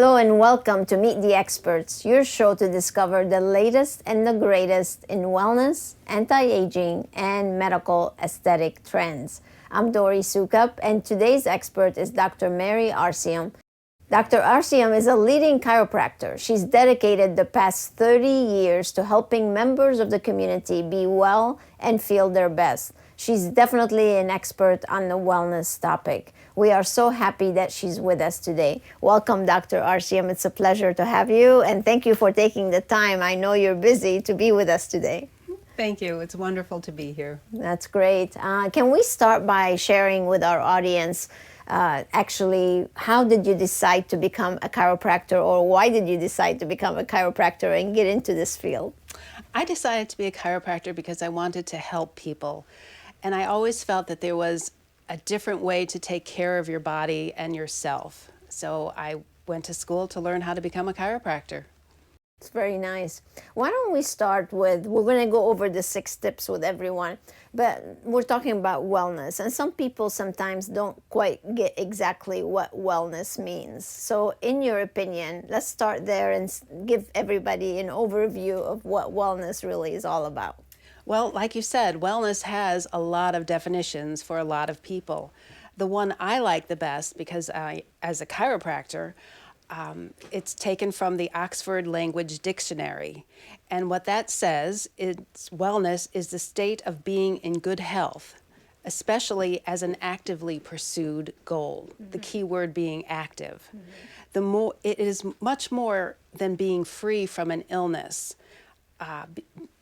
Hello and welcome to Meet the Experts, your show to discover the latest and the greatest in wellness, anti-aging, and medical aesthetic trends. I'm Dori Soukup, and today's expert is Dr. Mary Arciom. Dr. Arciom is a leading chiropractor. She's dedicated the past 30 years to helping members of the community be well and feel their best. She's definitely an expert on the wellness topic. We are so happy that she's with us today. Welcome, Dr. Arciom. It's a pleasure to have you, and thank you for taking the time. I know you're busy to be with us today. Thank you. It's wonderful to be here. That's great. Can we start by sharing with our audience actually, how did you decide to become a chiropractor, or why did you decide to become a chiropractor and get into this field? I decided to be a chiropractor because I wanted to help people. And I always felt that there was a different way to take care of your body and yourself. So I went to school to learn how to become a chiropractor. It's very nice. Why don't we start with, we're going to go over the 6 tips with everyone, but we're talking about wellness. And some people sometimes don't quite get exactly what wellness means. So in your opinion, let's start there and give everybody an overview of what wellness really is all about. Well, like you said, wellness has a lot of definitions for a lot of people. The one I like the best, because as a chiropractor, it's taken from the Oxford Language Dictionary. And what that says is wellness is the state of being in good health, especially as an actively pursued goal, the key word being active. It is much more than being free from an illness.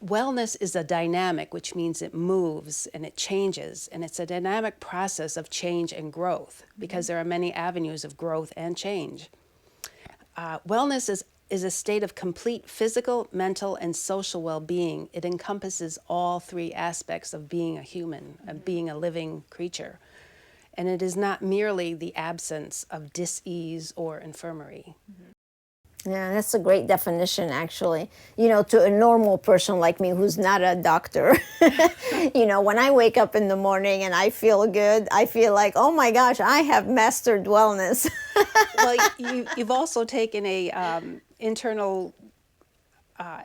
Wellness is a dynamic, which means it moves and it changes, and it's a dynamic process of change and growth, because there are many avenues of growth and change. Wellness is a state of complete physical, mental, and social well-being. It encompasses all 3 aspects of being a human, of being a living creature. And it is not merely the absence of dis-ease or infirmary. Yeah, that's a great definition, actually. You know, to a normal person like me who's not a doctor, you know, when I wake up in the morning and I feel good, I feel like, oh my gosh, I have mastered wellness. Well, you've also taken a internal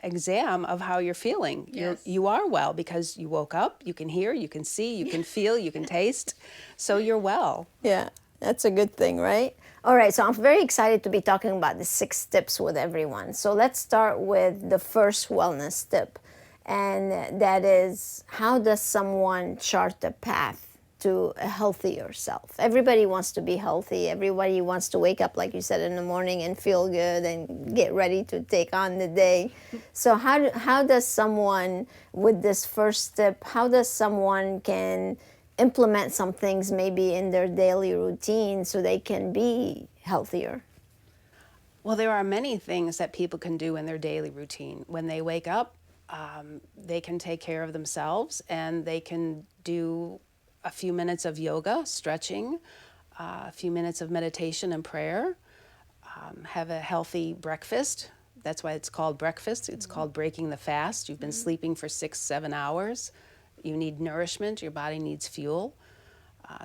exam of how you're feeling. Yes. You are well because you woke up, you can hear, you can see, you can feel, you can taste, so you're well. Yeah, that's a good thing, right? All right, so I'm very excited to be talking about the 6 tips with everyone. So let's start with the first wellness tip, and that is, how does someone chart a path to a healthier self? Everybody wants to be healthy. Everybody wants to wake up, like you said, in the morning and feel good and get ready to take on the day. So how does someone, with this first tip, how does someone can implement some things maybe in their daily routine so they can be healthier? Well, there are many things that people can do in their daily routine. When they wake up, they can take care of themselves, and they can do a few minutes of yoga, stretching, a few minutes of meditation and prayer, have a healthy breakfast. That's why it's called breakfast. It's called breaking the fast. You've been sleeping for 6-7 hours. You need nourishment, your body needs fuel.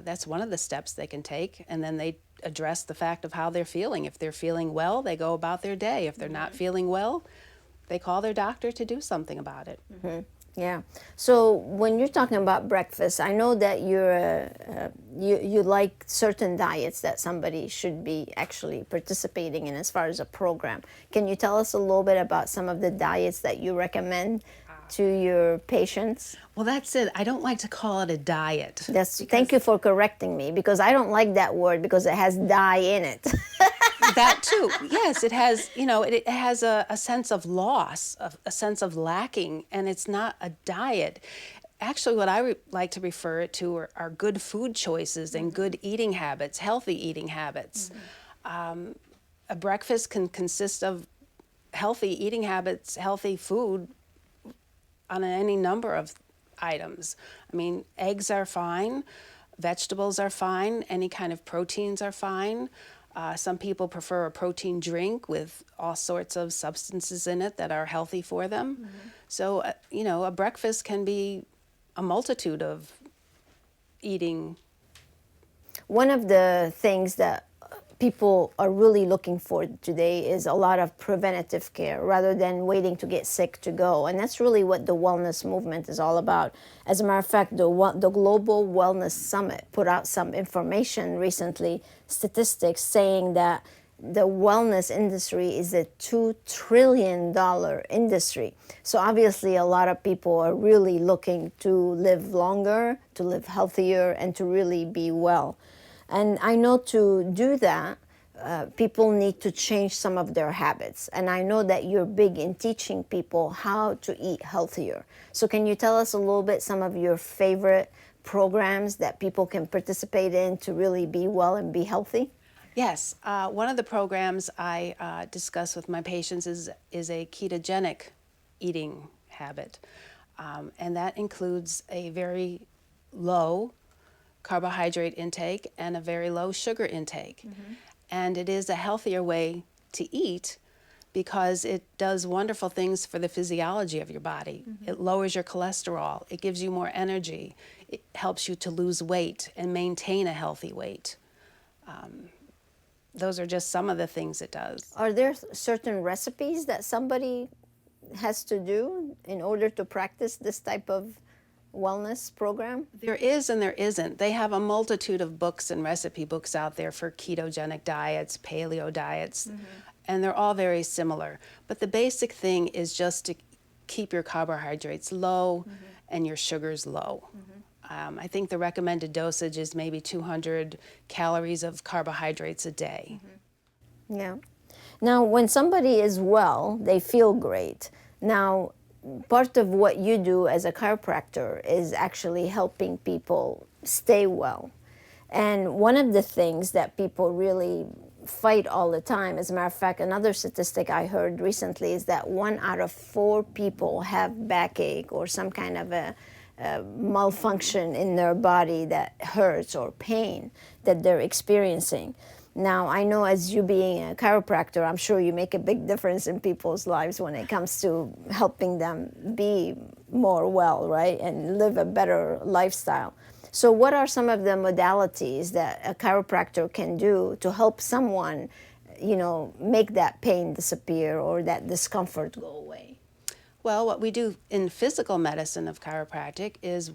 That's one of the steps they can take. And then they address the fact of how they're feeling. If they're feeling well, they go about their day. If they're not feeling well, they call their doctor to do something about it. Yeah. So when you're talking about breakfast, I know that you like certain diets that somebody should be actually participating in as far as a program. Can you tell us a little bit about some of the diets that you recommend to your patients? Well, that's it. I don't like to call it a diet. Thank you for correcting me, because I don't like that word because it has "die" in it. That too. Yes, it has, it has a sense of loss, a sense of lacking, and it's not a diet. Actually, what I like to refer it to are good food choices and good eating habits, healthy eating habits. A breakfast can consist of healthy eating habits, healthy food on any number of items. I mean, eggs are fine, vegetables are fine, any kind of proteins are fine. Some people prefer a protein drink with all sorts of substances in it that are healthy for them. So, a breakfast can be a multitude of eating. One of the things that people are really looking for today is a lot of preventative care rather than waiting to get sick to go. And that's really what the wellness movement is all about. As a matter of fact, the Global Wellness Summit put out some information recently, statistics saying that the wellness industry is a $2 trillion industry. So obviously a lot of people are really looking to live longer, to live healthier, and to really be well. And I know to do that, people need to change some of their habits. And I know that you're big in teaching people how to eat healthier. So can you tell us a little bit some of your favorite programs that people can participate in to really be well and be healthy? Yes, one of the programs I discuss with my patients is a ketogenic eating habit, and that includes a very low carbohydrate intake and a very low sugar intake. And it is a healthier way to eat because it does wonderful things for the physiology of your body. It lowers your cholesterol, it gives you more energy, it helps you to lose weight and maintain a healthy weight. Those are just some of the things it does. Are there certain recipes that somebody has to do in order to practice this type of wellness program? There is and there isn't. They have a multitude of books and recipe books out there for ketogenic diets, paleo diets, and they're all very similar. But the basic thing is just to keep your carbohydrates low and your sugars low. I think the recommended dosage is maybe 200 calories of carbohydrates a day. Yeah. Now, when somebody is well, they feel great. Now, part of what you do as a chiropractor is actually helping people stay well. And one of the things that people really fight all the time, as a matter of fact, another statistic I heard recently is that 1 out of 4 people have backache or some kind of a malfunction in their body that hurts or pain that they're experiencing. Now, I know as you being a chiropractor, I'm sure you make a big difference in people's lives when it comes to helping them be more well, right, and live a better lifestyle. So what are some of the modalities that a chiropractor can do to help someone, make that pain disappear or that discomfort go away? Well, what we do in physical medicine of chiropractic is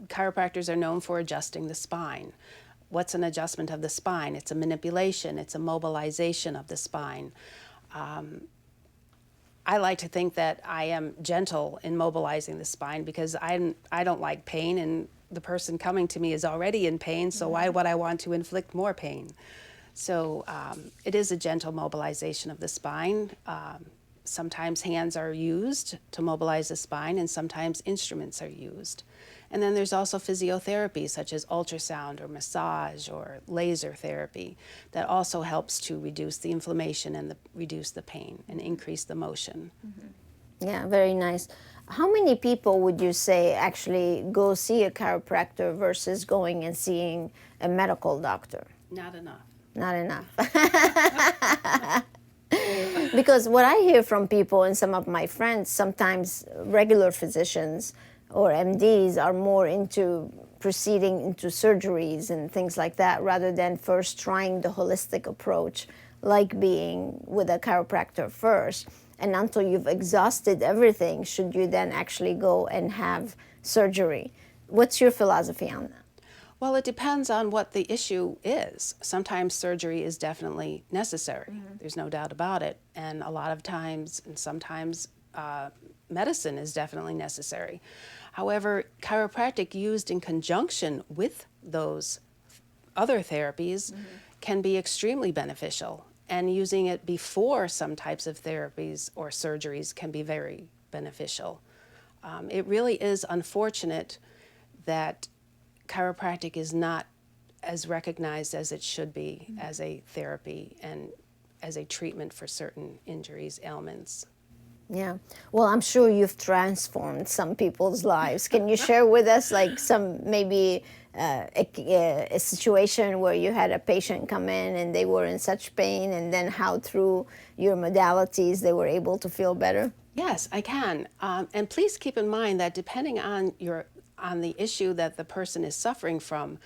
chiropractors are known for adjusting the spine. What's an adjustment of the spine? It's a manipulation, it's a mobilization of the spine. I like to think that I am gentle in mobilizing the spine because I don't like pain, and the person coming to me is already in pain, so why would I want to inflict more pain? So it is a gentle mobilization of the spine. Sometimes hands are used to mobilize the spine, and sometimes instruments are used. And then there's also physiotherapy, such as ultrasound or massage or laser therapy, that also helps to reduce the inflammation and reduce the pain and increase the motion. Yeah, very nice. How many people would you say actually go see a chiropractor versus going and seeing a medical doctor? Not enough. Not enough. Because what I hear from people and some of my friends, sometimes regular physicians or MDs are more into proceeding into surgeries and things like that rather than first trying the holistic approach, like being with a chiropractor first. And until you've exhausted everything, should you then actually go and have surgery? What's your philosophy on that? Well, it depends on what the issue is. Sometimes surgery is definitely necessary. There's no doubt about it. And a lot of times, and sometimes, medicine is definitely necessary. However, chiropractic used in conjunction with those other therapies can be extremely beneficial. And using it before some types of therapies or surgeries can be very beneficial. It really is unfortunate that chiropractic is not as recognized as it should be as a therapy and as a treatment for certain injuries, ailments. Yeah. Well, I'm sure you've transformed some people's lives. Can you share with us like some maybe a situation where you had a patient come in and they were in such pain, and then how through your modalities they were able to feel better? Yes, I can. And please keep in mind that depending on the issue that the person is suffering from,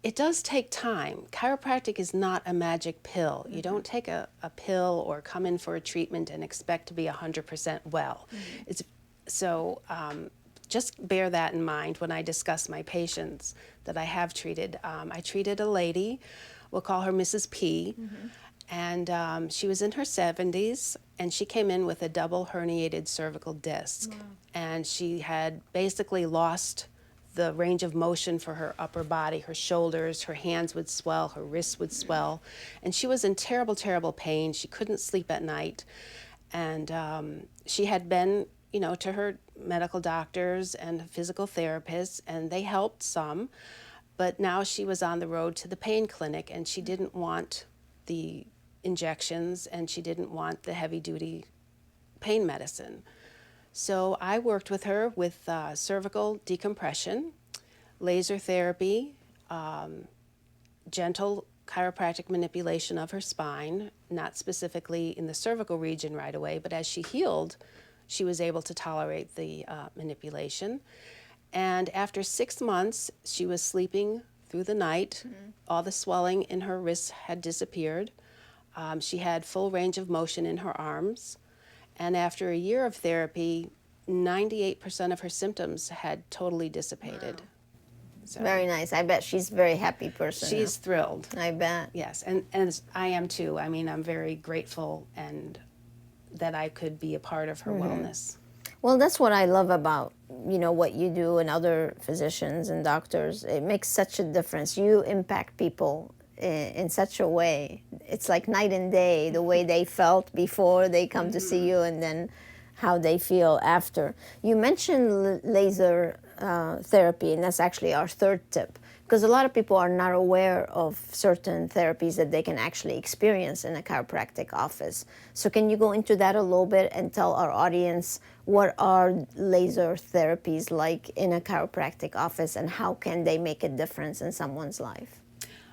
It does take time. Chiropractic is not a magic pill. You don't take a pill or come in for a treatment and expect to be 100% well. It's so just bear that in mind when I discuss my patients that I have treated. I treated a lady, we'll call her Mrs. P, and she was in her 70s, and she came in with a double herniated cervical disc. Wow. And she had basically lost the range of motion for her upper body, her shoulders, her hands would swell, her wrists would swell. And she was in terrible, terrible pain. She couldn't sleep at night. And she had been, to her medical doctors and physical therapists, and they helped some. But now she was on the road to the pain clinic, and she didn't want the injections, and she didn't want the heavy-duty pain medicine. So I worked with her with cervical decompression, laser therapy, gentle chiropractic manipulation of her spine, not specifically in the cervical region right away, but as she healed, she was able to tolerate the manipulation. And after 6 months, she was sleeping through the night. All the swelling in her wrists had disappeared. She had full range of motion in her arms. And after a year of therapy, 98% of her symptoms had totally dissipated. Wow. So very nice. I bet she's a very happy person. She's thrilled. I bet. Yes, and I am too. I mean, I'm very grateful and that I could be a part of her wellness. Well, that's what I love about, what you do and other physicians and doctors. It makes such a difference. You impact people in such a way. It's like night and day, the way they felt before they come to see you and then how they feel after. You mentioned laser therapy, and that's actually our third tip, because a lot of people are not aware of certain therapies that they can actually experience in a chiropractic office. So can you go into that a little bit and tell our audience what are laser therapies like in a chiropractic office and how can they make a difference in someone's life?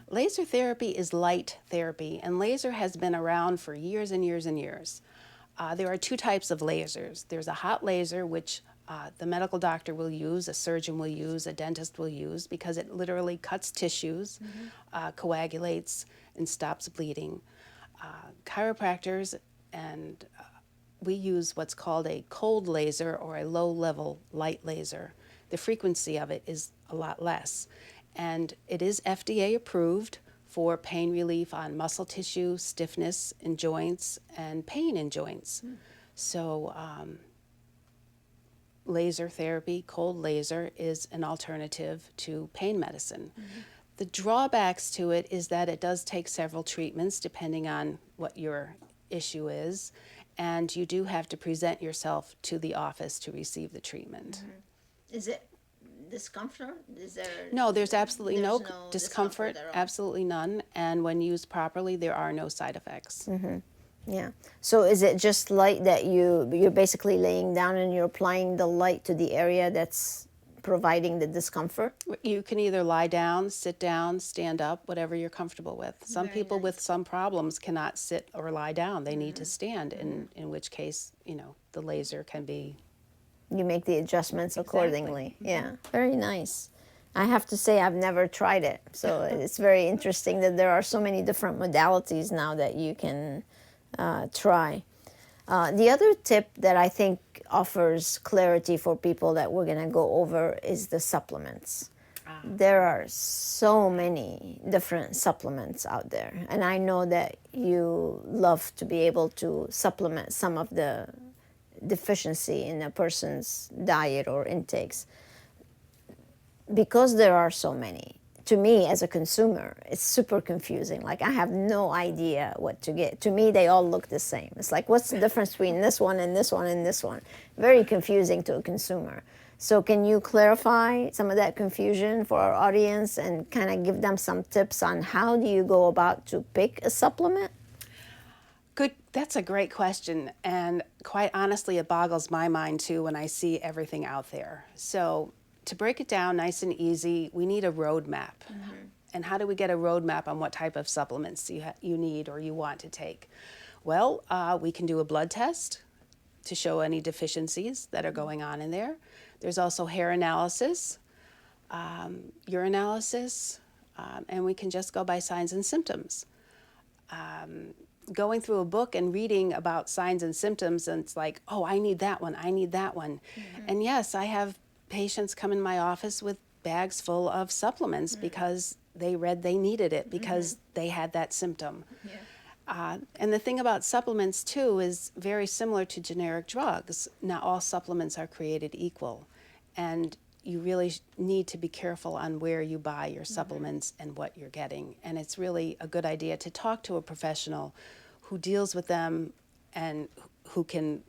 Laser therapy is light therapy, and laser has been around for years and years and years. There are two types of lasers. There's a hot laser, which the medical doctor will use, a surgeon will use, a dentist will use, because it literally cuts tissues, coagulates, and stops bleeding. Chiropractors and we use what's called a cold laser or a low-level light laser. The frequency of it is a lot less. And it is FDA approved for pain relief on muscle tissue, stiffness in joints, and pain in joints. So laser therapy, cold laser, is an alternative to pain medicine. The drawbacks to it is that it does take several treatments depending on what your issue is, and you do have to present yourself to the office to receive the treatment. Is it discomfort? Is there? No, there's absolutely no no discomfort, at all? absolutely none, and when used properly, there are no side effects. Yeah. So is it just light that you're basically laying down and you're applying the light to the area that's providing the discomfort? You can either lie down, sit down, stand up, whatever you're comfortable with. Some Very people nice. with some problems cannot sit or lie down. They need to stand, in which case, the laser can be... You make the adjustments accordingly. Yeah, very nice. I have to say I've never tried it, so it's very interesting that there are so many different modalities now that you can try. The other tip that I think offers clarity for people that we're going to go over is the supplements. There are so many different supplements out there, and I know that you love to be able to supplement some of the deficiency in a person's diet or intakes. Because there are so many, to me as a consumer, it's super confusing. Like, I have no idea what to get. To me, they all look the same. It's like, what's the difference between this one and this one and this one? Very confusing to a consumer. So can you clarify some of that confusion for our audience and kind of give them some tips on how do you go about to pick a supplement? Good. That's a great question. And quite honestly, it boggles my mind too when I see everything out there. So to break it down nice and easy, we need a roadmap. And how do we get a roadmap on what type of supplements you need or you want to take? Well, we can do a blood test to show any deficiencies that are going on in there. There's also hair analysis, urinalysis, and we can just go by signs and symptoms. Going through a book and reading about signs and symptoms, and it's like, oh, I need that one, I need that one. And yes, I have patients come in my office with bags full of supplements because they read they needed it because they had that symptom. And the thing about supplements too is very similar to generic drugs. Not all supplements are created equal, and you really need to be careful on where you buy your supplements and what you're getting. And it's really a good idea to talk to a professional who deals with them and who can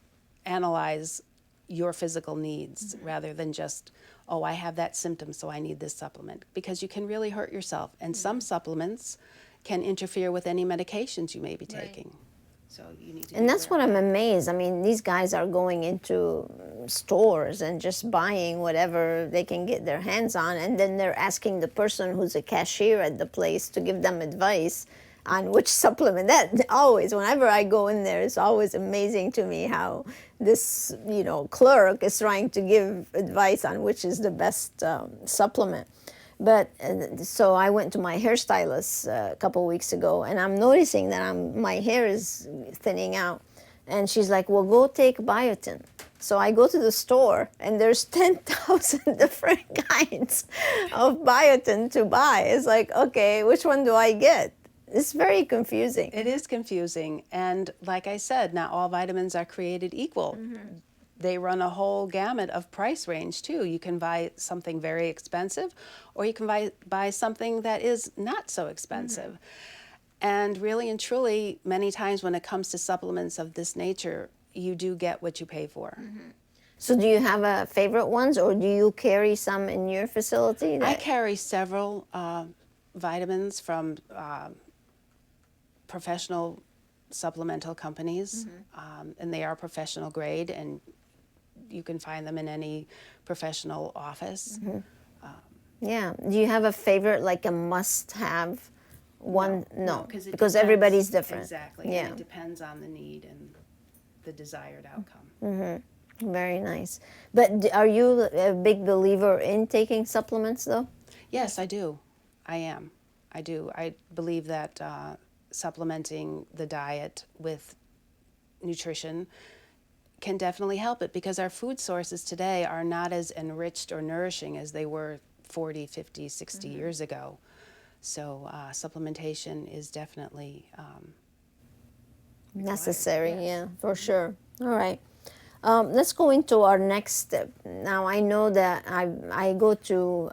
analyze your physical needs rather than just, oh, I have that symptom, so I need this supplement. Because you can really hurt yourself. And some supplements can interfere with any medications you may be taking. So you need to. And that's what I'm amazed. I mean, these guys are going into stores and just buying whatever they can get their hands on, and then they're asking the person who's a cashier at the place to give them advice on which supplement. That always, whenever I go in there, it's always amazing to me how this, clerk is trying to give advice on which is the best supplement. But so I went to my hairstylist a couple weeks ago, and I'm noticing that my hair is thinning out. And she's like, well, go take biotin. So I go to the store, and there's 10,000 different kinds of biotin to buy. It's like, okay, which one do I get? It's very confusing. It is confusing. And like I said, not all vitamins are created equal. They run a whole gamut of price range too. You can buy something very expensive, or you can buy something that is not so expensive. And really and truly, many times when it comes to supplements of this nature, you do get what you pay for. So do you have a favorite ones, or do you carry some in your facility? I carry several vitamins from professional supplemental companies, and they are professional grade, and you can find them in any professional office. Yeah. Do you have a favorite, like a must-have one? No, because depends, everybody's different. Exactly. Yeah. And it depends on the need and the desired outcome. Very nice. But are you a big believer in taking supplements, though? Yes, I do. I am. I do. I believe that supplementing the diet with nutrition can definitely help it, because our food sources today are not as enriched or nourishing as they were 40, 50, 60 years ago. So supplementation is definitely Necessary, yes. yeah, for sure. All right. Let's go into our next step. Now, I know that I go to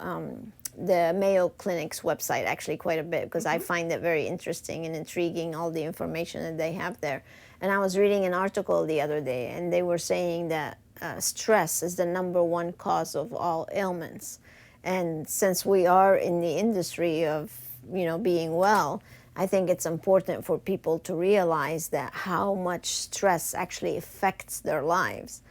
the Mayo Clinic's website actually quite a bit, because I find it very interesting and intriguing, all the information that they have there. And I was reading an article the other day, and they were saying that stress is the #1 cause of all ailments. And since we are in the industry of, being well, I think it's important for people to realize that how much stress actually affects their lives.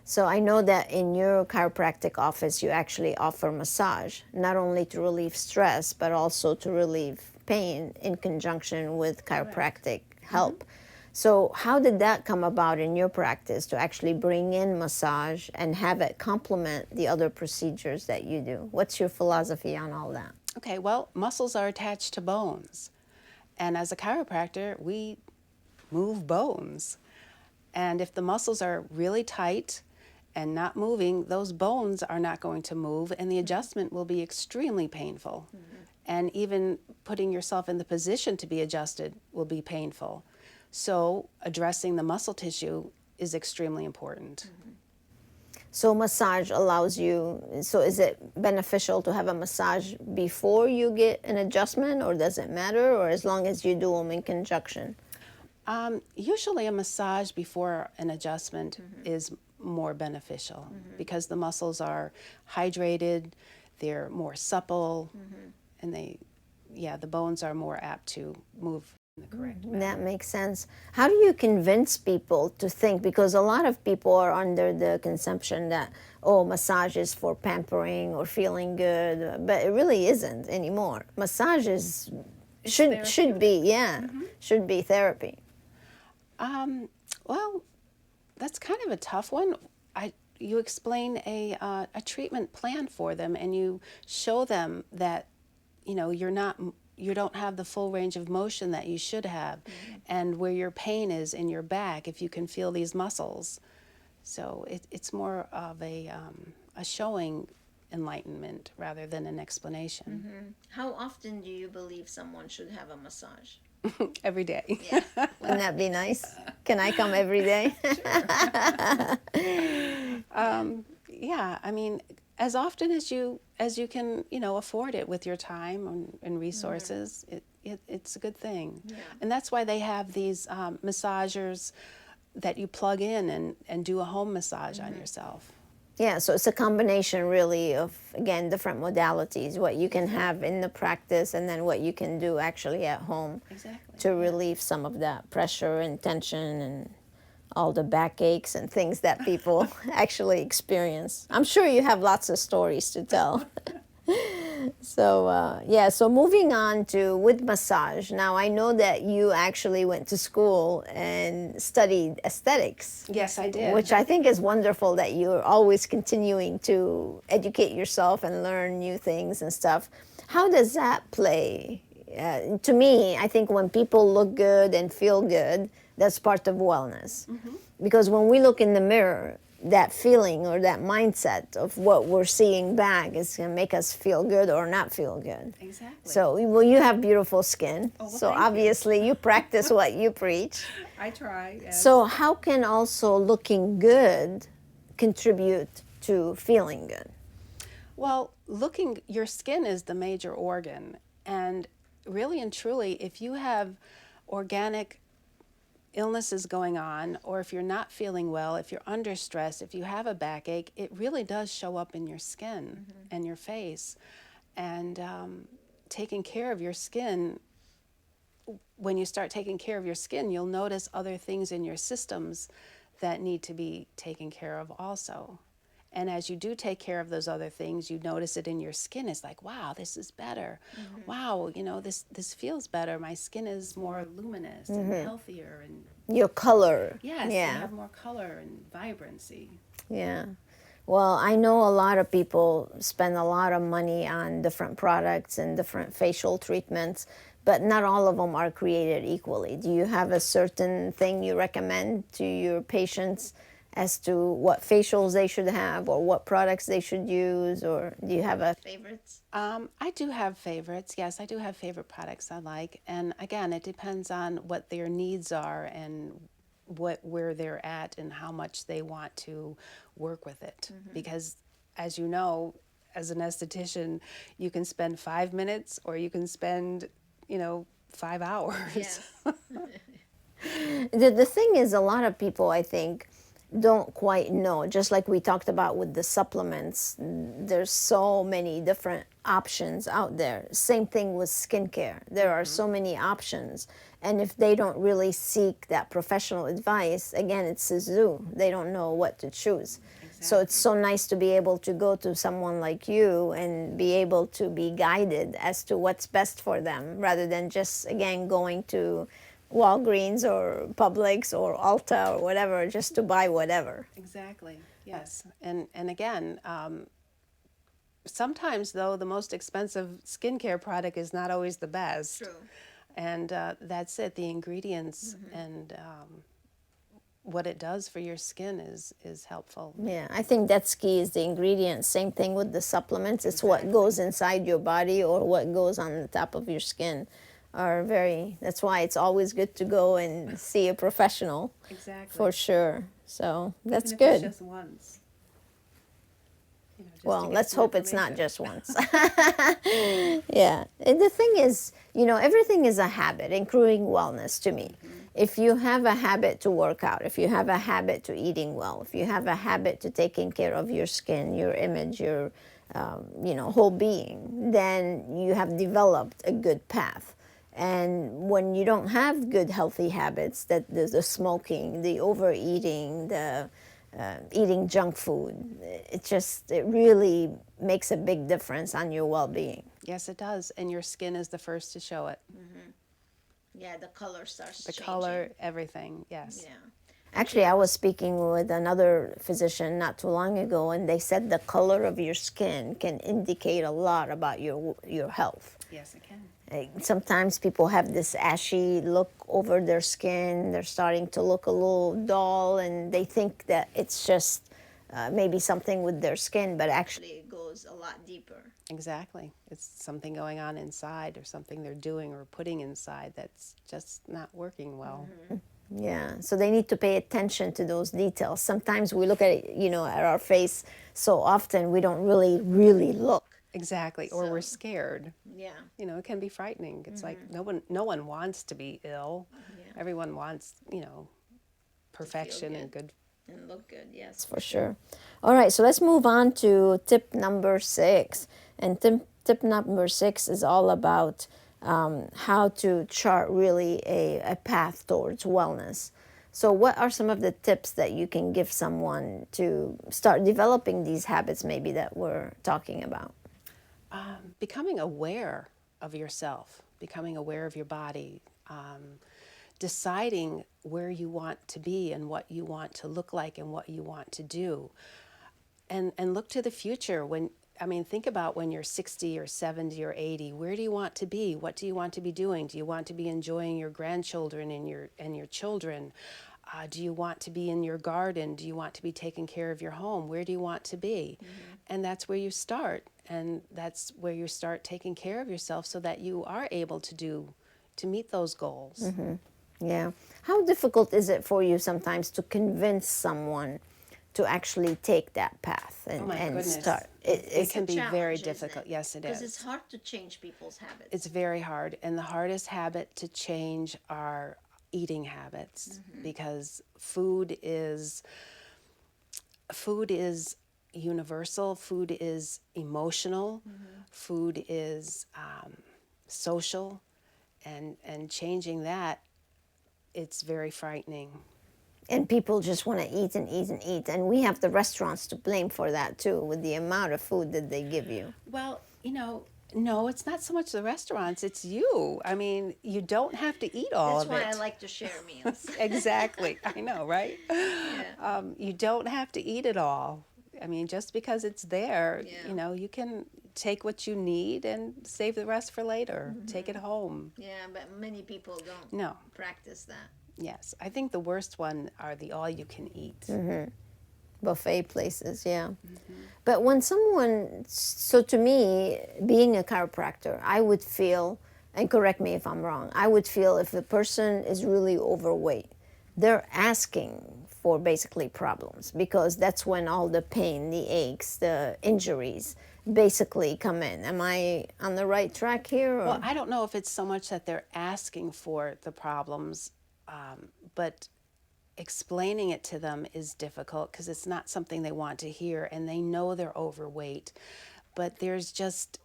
So I know that in your chiropractic office, you actually offer massage, not only to relieve stress, but also to relieve pain in conjunction with chiropractic help. So how did that come about in your practice, to actually bring in massage and have it complement the other procedures that you do? What's your philosophy on all that? Okay, well, muscles are attached to bones. And as a chiropractor, we move bones. And if the muscles are really tight and not moving, those bones are not going to move, and the adjustment will be extremely painful. And even putting yourself in the position to be adjusted will be painful. So addressing the muscle tissue is extremely important. So massage allows you, so is it beneficial to have a massage before you get an adjustment, or does it matter, or as long as you do them in conjunction? Usually a massage before an adjustment is more beneficial, because the muscles are hydrated, they're more supple, and the bones are more apt to move in the correct manner. That makes sense. How do you convince people to think, because a lot of people are under the conception that, oh, massage is for pampering or feeling good, but it really isn't anymore. Massage should be therapy. Well, that's kind of a tough one. You explain a treatment plan for them, and you show them that you don't have the full range of motion that you should have, and where your pain is in your back, if you can feel these muscles. So it's more of a showing enlightenment rather than an explanation. How often do you believe someone should have a massage? Every day. Yeah. Wouldn't that be nice? Can I come every day? Yeah, I mean, as often as you can, afford it with your time and resources, it's a good thing. Yeah. And that's why they have these massagers that you plug in and do a home massage on yourself. Yeah, so it's a combination really of, again, different modalities, what you can have in the practice and then what you can do actually at home Exactly. to relieve some of that pressure and tension and all the backaches and things that people actually experience. I'm sure you have lots of stories to tell. So moving on to with massage. Now, I know that you actually went to school and studied aesthetics. Yes, I did. Which I think is wonderful that you're always continuing to educate yourself and learn new things and stuff. How does that play? To me, I think when people look good and feel good, that's part of wellness. Because when we look in the mirror, that feeling or that mindset of what we're seeing back is going to make us feel good or not feel good. Exactly. So, well, you have beautiful skin. Oh, well, so thank you. obviously you practice what you preach. I try. Yes. So how can also looking good contribute to feeling good? Well, your skin is the major organ, and really and truly, if you have organic illnesses going on, or if you're not feeling well, if you're under stress, if you have a backache, it really does show up in your skin and your face. And taking care of your skin, when you start taking care of your skin, you'll notice other things in your systems that need to be taken care of also. And as you do take care of those other things, you notice it in your skin. It's like, wow, this is better. Wow, this feels better. My skin is more luminous and healthier. And Your color. yes, Yeah. you have more color and vibrancy. Yeah. Well, I know a lot of people spend a lot of money on different products and different facial treatments, but not all of them are created equally. Do you have a certain thing you recommend to your patients as to what facials they should have or what products they should use, or do you have a favorites? I do have favorites. Yes, I do have favorite products I like. And again, it depends on what their needs are and where they're at and how much they want to work with it. Because as you know, as an esthetician, you can spend 5 minutes or you can spend, 5 hours. Yes. The thing is, a lot of people, I think, don't quite know. Just like we talked about with the supplements, there's so many different options out there. Same thing with skincare. There are so many options. And if they don't really seek that professional advice, again, it's a zoo. They don't know what to choose. Exactly. So it's so nice to be able to go to someone like you and be able to be guided as to what's best for them, rather than just, again, going to Walgreens or Publix or Ulta or whatever just to buy whatever. Exactly. Yes. And again, sometimes though the most expensive skincare product is not always the best. True. And that's it. The ingredients and what it does for your skin is helpful. Yeah, I think that's key, is the ingredients. Same thing with the supplements. It's what goes inside your body or what goes on the top of your skin. That's why it's always good to go and see a professional. Exactly. For sure. So that's Even if good. it's just once. Just Well, to get let's some hope it's not information. just once. Yeah. And the thing is, everything is a habit, including wellness to me. If you have a habit to work out, if you have a habit to eating well, if you have a habit to taking care of your skin, your image, your whole being, then you have developed a good path. And when you don't have good healthy habits, that the smoking, the overeating, the eating junk food, it really makes a big difference on your well-being. Yes, it does. And your skin is the first to show it. Yeah, the color starts The color, everything. Yes. Yeah. Actually, I was speaking with another physician not too long ago, and they said the color of your skin can indicate a lot about your health. Yes, it can. Sometimes people have this ashy look over their skin. They're starting to look a little dull, and they think that it's just maybe something with their skin, but actually it goes a lot deeper. Exactly. It's something going on inside or something they're doing or putting inside that's just not working well. Yeah, so they need to pay attention to those details. Sometimes we look at it, at our face so often we don't really look. Exactly. Or So- we're scared. Yeah. It can be frightening. It's like no one wants to be ill. Yeah. Everyone wants, perfection and good. And look good, yes, for sure. All right, so let's move on to tip number 6. And tip number 6 is all about how to chart really a path towards wellness. So what are some of the tips that you can give someone to start developing these habits maybe that we're talking about? Becoming aware of yourself, becoming aware of your body, deciding where you want to be and what you want to look like and what you want to do. And look to the future. Think about when you're 60 or 70 or 80. Where do you want to be? What do you want to be doing? Do you want to be enjoying your grandchildren and your children? Do you want to be in your garden? Do you want to be taking care of your home? Where do you want to be? And that's where you start. And that's where you start taking care of yourself so that you are able to meet those goals. Yeah. How difficult is it for you sometimes to convince someone to actually take that path and, Oh my goodness. start? It can a be challenge, very isn't difficult. it? Yes, it Because is. it's hard to change people's habits. It's very hard. And the hardest habit to change are eating habits because food is universal, food is emotional, food is social, and changing that, it's very frightening. And people just want to eat and eat and eat. And we have the restaurants to blame for that too, with the amount of food that they give you. Well, no, it's not so much the restaurants, it's you. You don't have to eat all of it. That's why I like to share meals. Exactly. I know, right? Yeah. You don't have to eat it all. Just because it's there, Yeah. you can take what you need and save the rest for later. Take it home. Yeah, but many people don't No. practice that. Yes. I think the worst one are the all-you-can-eat. Buffet places, yeah. But when so to me, being a chiropractor, I would feel, and correct me if I'm wrong, I would feel if a person is really overweight, they're asking for basically problems, because that's when all the pain, the aches, the injuries basically come in. Am I on the right track here? Or? Well, I don't know if it's so much that they're asking for the problems, but explaining it to them is difficult because it's not something they want to hear, and they know they're overweight, but they're just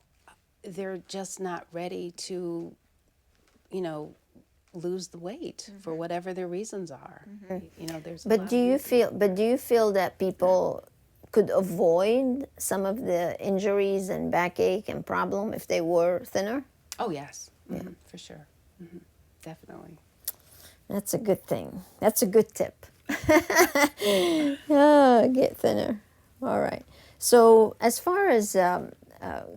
not ready to, lose the weight for whatever their reasons are. There's. But do you feel that people could avoid some of the injuries and backache and problem if they were thinner? Oh yes, for sure, definitely. That's a good thing. That's a good tip. Get thinner. All right. So as far as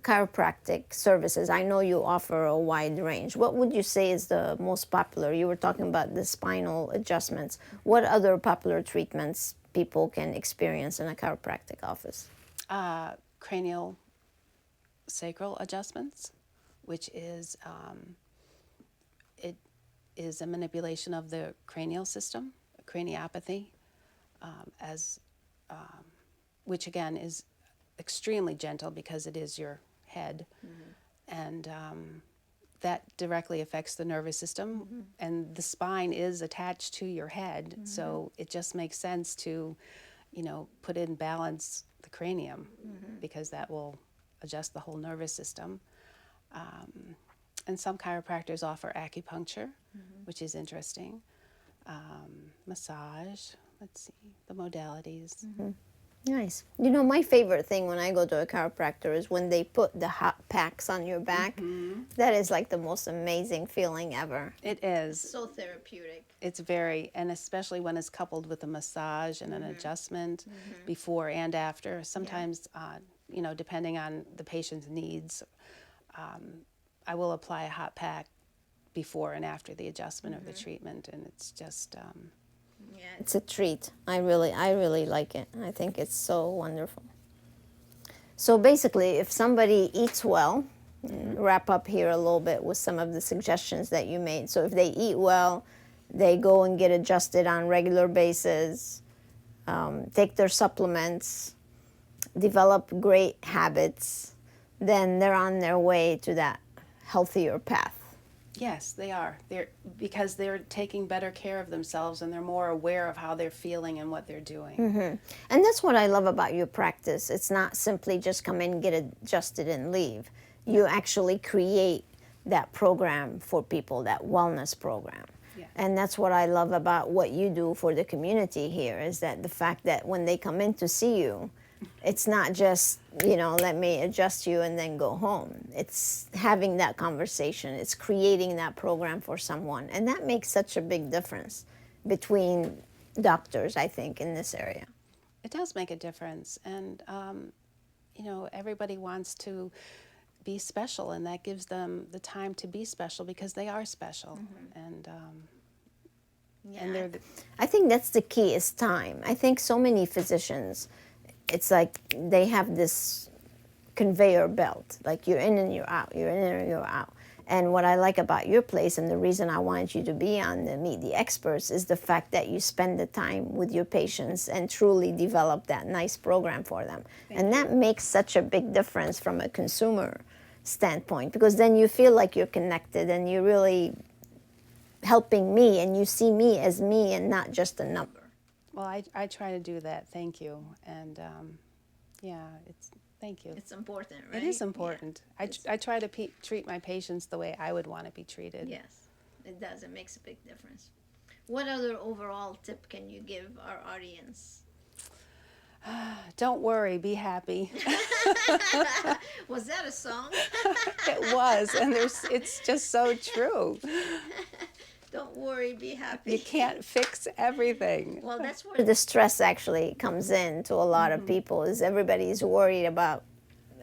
chiropractic services, I know you offer a wide range. What would you say is the most popular? You were talking about the spinal adjustments. What other popular treatments people can experience in a chiropractic office? Cranial sacral adjustments, which is it is a manipulation of the cranial system, craniopathy, which again is extremely gentle because it is your head, and that directly affects the nervous system, and the spine is attached to your head, so it just makes sense to, put in balance the cranium, because that will adjust the whole nervous system. And some chiropractors offer acupuncture, which is interesting. Massage, let's see, the modalities. Nice. You know, my favorite thing when I go to a chiropractor is when they put the hot packs on your back. That is like the most amazing feeling ever. It is. So therapeutic. It's very, and especially when it's coupled with a massage and an adjustment before and after. Sometimes, you know, depending on the patient's needs, I will apply a hot pack before and after the adjustment or the treatment, and it's just Yeah, it's a treat. I really like it. I think it's so wonderful. So basically, if somebody eats well, wrap up here a little bit with some of the suggestions that you made. So if they eat well, they go and get adjusted on regular basis, take their supplements, develop great habits, then they're on their way to that healthier path. yes, they are. Because they're taking better care of themselves and they're more aware of how they're feeling and what they're doing. And that's what I love about your practice. It's not simply just come in, get adjusted, and leave. You actually create that program for people, that wellness program. Yeah. And that's what I love about what you do for the community here, is that the fact that when they come in to see you, it's not just, you know, let me adjust you and then go home. It's having that conversation. It's creating that program for someone. And that makes such a big difference between doctors, I think, in this area. It does make a difference. And, you know, everybody wants to be special, and that gives them the time to be special because they are special. And they're I think that's the key, is time. I think so many physicians, it's like they have this conveyor belt, like you're in and you're out, you're in and you're out. And what I like about your place, and the reason I wanted you to be on the Meet the Experts, is the fact that you spend the time with your patients and truly develop that nice program for them. And that makes such a big difference from a consumer standpoint, because then you feel like you're connected and you're really helping me, and you see me as me and not just a number. well, I try to do that. Thank you. And yeah, thank you. It's important, right? It is important. I try to treat my patients the way I would want to be treated. Yes, it does. It makes a big difference. What other overall tip can you give our audience? Don't worry, be happy. Was that a song? It was, and it's just so true. Don't worry, be happy. You can't fix everything. Well, that's where the stress actually comes in to a lot of people, is everybody's worried about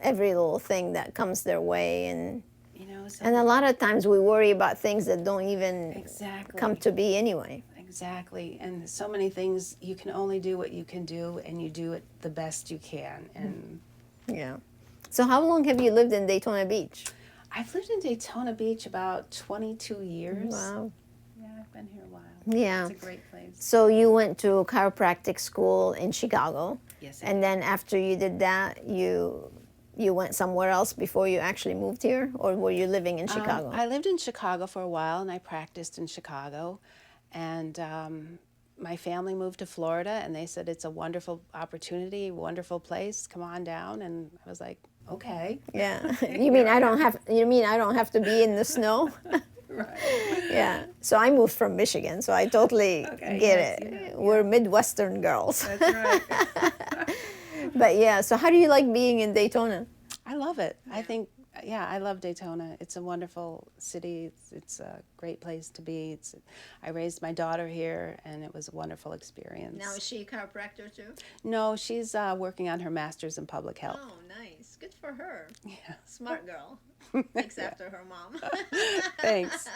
every little thing that comes their way. And You know, and a lot of times we worry about things that don't even exactly. come to be anyway. Exactly. And so many things, you can only do what you can do, and you do it the best you can. And Yeah. So how long have you lived in Daytona Beach? I've lived in Daytona Beach about 22 years. Wow. Yeah, I've been here a while. Yeah. It's a great place. So you went to chiropractic school in Chicago. Yes. And then after you did that, you went somewhere else before you actually moved here, or were you living in Chicago? I lived in Chicago for a while, and I practiced in Chicago. And my family moved to Florida, and they said it's a wonderful opportunity, wonderful place. Come on down. And I was like, okay. Yeah. You mean I don't have to be in the snow? Right. Yeah. So I moved from Michigan, so I totally get yes, it. you know, We're Midwestern girls. That's right. But yeah, so how do you like being in Daytona? I love it. I think, I love Daytona. It's a wonderful city. It's a great place to be. I raised my daughter here, and it was a wonderful experience. Now, is she a chiropractor too? No, she's working on her master's in public health. Oh, nice. Good for her. Yeah. Smart girl. Takes after her mom. Thanks.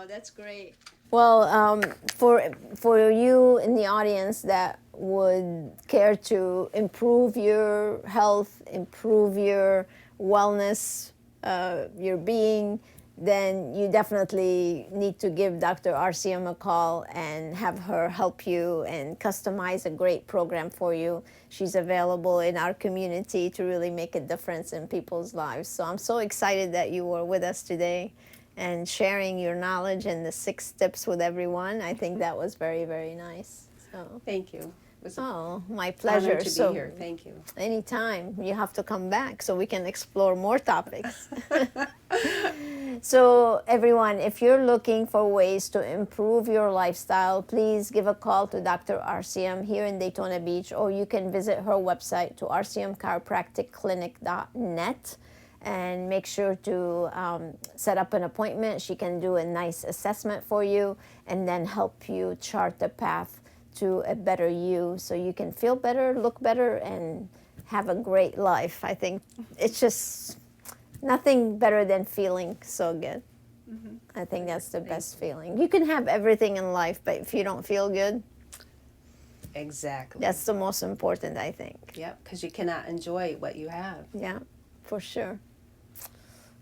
That's great. Well, for you in the audience that would care to improve your health, improve your wellness, your being, then you definitely need to give Dr. Arciom a call and have her help you and customize a great program for you. She's available in our community to really make a difference in people's lives. So I'm so excited that you were with us today and sharing your knowledge and the 6 tips with everyone. I think that was very, very nice. So, Thank you. It was my an pleasure. honor to be here. Thank you. Anytime. You have to come back so we can explore more topics. So everyone, if you're looking for ways to improve your lifestyle, please give a call to Dr. Arciom here in Daytona Beach, or you can visit her website to arciomchiropracticclinic.net and make sure to set up an appointment. She can do a nice assessment for you and then help you chart the path to a better you so you can feel better, look better, and have a great life. I think it's just nothing better than feeling so good. Mm-hmm. I think that's the best feeling. You can have everything in life, but if you don't feel good, exactly, that's the most important, I think. Yep, because you cannot enjoy what you have. Yeah, for sure.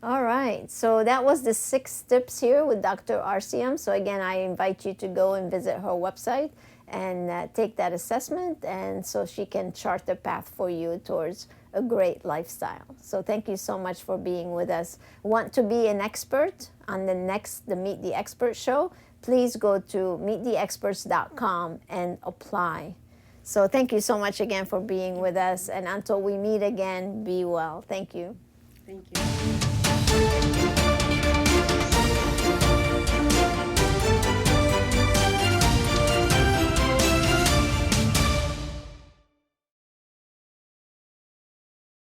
All right, so that was the 6 tips here with Dr. Arciom. So again, I invite you to go and visit her website and take that assessment, and so she can chart the path for you towards a great lifestyle. So thank you so much for being with us. Want to be an expert on the Meet the Expert show? Please go to meettheexperts.com and apply. So thank you so much again for being with us, and until we meet again, be well. Thank you. Thank you.